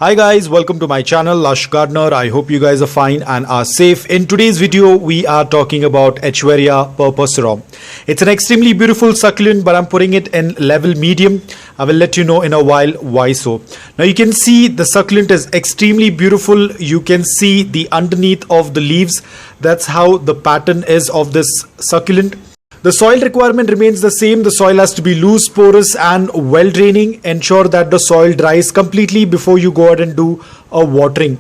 Hi guys, welcome to my channel Lush Gardener. I hope you guys are fine and are safe. In today's video we are talking about Echeveria Purpusorum. It's an extremely beautiful succulent, but I'm putting it in level medium. I will let you know in a while why so. Now you can see the succulent is extremely beautiful. You can see the underneath of the leaves. That's how the pattern is of this succulent. The soil requirement remains the same. The soil has to be loose, porous and well draining. Ensure that the soil dries completely before you go ahead and do a watering.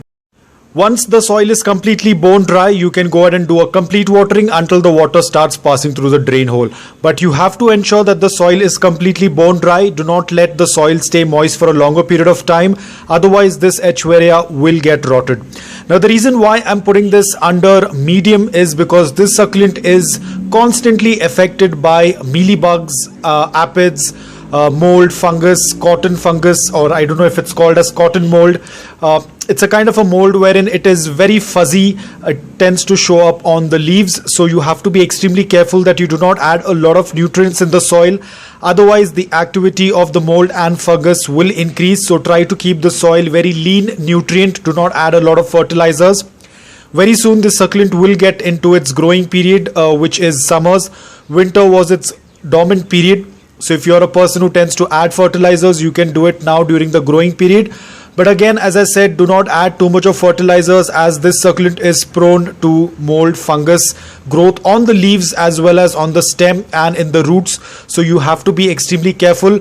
Once the soil is completely bone dry, you can go ahead and do a complete watering until the water starts passing through the drain hole. But you have to ensure that the soil is completely bone dry. Do not let the soil stay moist for a longer period of time. Otherwise, this Echeveria will get rotted. Now, the reason why I'm putting this under medium is because this succulent is constantly affected by mealybugs, aphids, mold, fungus, cotton fungus, or I don't know if it's called as cotton mold. It's a kind of a mold wherein it is very fuzzy. It tends to show up on the leaves. So you have to be extremely careful that you do not add a lot of nutrients in the soil. Otherwise, the activity of the mold and fungus will increase. So try to keep the soil very lean, nutrient. Do not add a lot of fertilizers. Very soon, this succulent will get into its growing period, which is summers. Winter was its dormant period. So if you're a person who tends to add fertilizers, you can do it now during the growing period. But again, as I said, do not add too much of fertilizers as this succulent is prone to mold, fungus growth on the leaves as well as on the stem and in the roots. So you have to be extremely careful.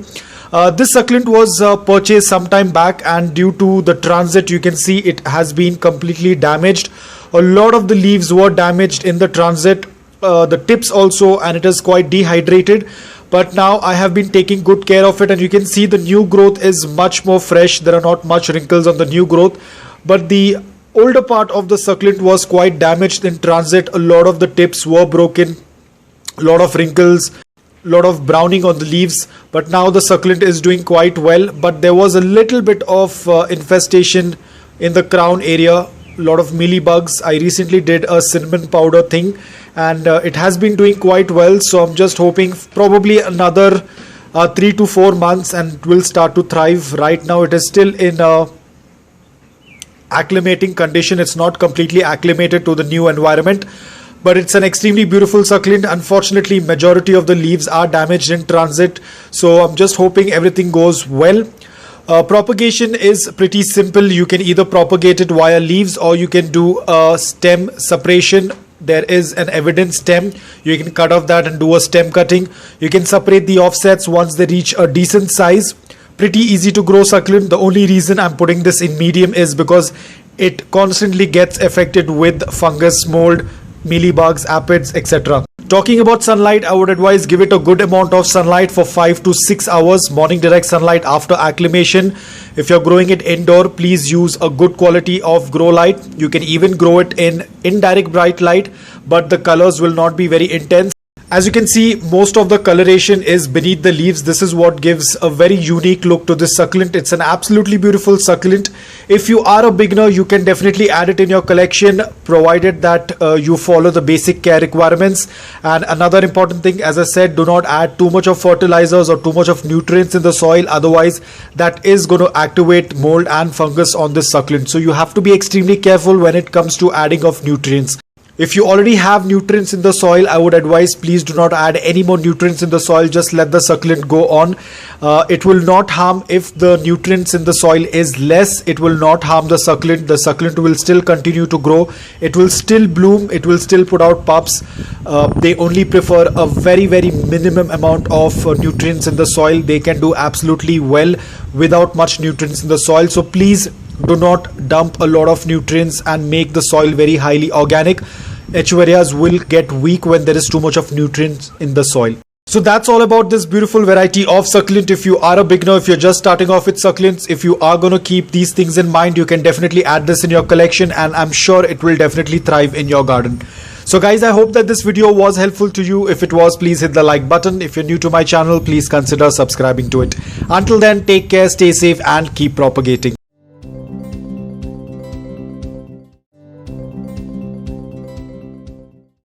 This succulent was purchased some time back, and due to the transit, you can see it has been completely damaged. A lot of the leaves were damaged in the transit, the tips also, and it is quite dehydrated. But now I have been taking good care of it, and you can see the new growth is much more fresh. There are not much wrinkles on the new growth, but the older part of the succulent was quite damaged in transit. A lot of the tips were broken, a lot of wrinkles, a lot of browning on the leaves. But now the succulent is doing quite well, but there was a little bit of infestation in the crown area, a lot of mealybugs. I recently did a cinnamon powder thing, and it has been doing quite well. So I'm just hoping probably another 3 to 4 months and it will start to thrive. Right now it is still in acclimating condition. It's not completely acclimated to the new environment, but it's an extremely beautiful succulent. Unfortunately, majority of the leaves are damaged in transit, so I'm just hoping everything goes well. Propagation is pretty simple. You can either propagate it via leaves or you can do a stem separation. There is an evident stem. You can cut off that and do a stem cutting. You can separate the offsets once they reach a decent size. Pretty easy to grow succulent. The only reason I'm putting this in medium is because it constantly gets affected with fungus, mold, mealybugs, aphids, etc. Talking about sunlight, I would advise give it a good amount of sunlight for 5 to 6 hours, morning direct sunlight after acclimation. If you're growing it indoor, please use a good quality of grow light. You can even grow it in indirect bright light, but the colors will not be very intense. As you can see, most of the coloration is beneath the leaves. This is what gives a very unique look to this succulent. It's an absolutely beautiful succulent. If you are a beginner, you can definitely add it in your collection, provided that you follow the basic care requirements. And another important thing, as I said, do not add too much of fertilizers or too much of nutrients in the soil. Otherwise, that is going to activate mold and fungus on this succulent. So you have to be extremely careful when it comes to adding of nutrients. If you already have nutrients in the soil, I would advise please do not add any more nutrients in the soil. Just let the succulent go on. It will not harm if the nutrients in the soil is less. It will not harm the succulent. The succulent will still continue to grow. It will still bloom. It will still put out pups. They only prefer a very minimum amount of nutrients in the soil. They can do absolutely well without much nutrients in the soil. So please do not dump a lot of nutrients and make the soil very highly organic. Echeverias will get weak when there is too much of nutrients in the soil. So that's all about this beautiful variety of succulent. If you are a beginner, if you're just starting off with succulents, if you are going to keep these things in mind, you can definitely add this in your collection, and I'm sure it will definitely thrive in your garden. So guys, I hope that this video was helpful to you. If it was, please hit the like button. If you're new to my channel, please consider subscribing to it. Until then, take care, stay safe and keep propagating.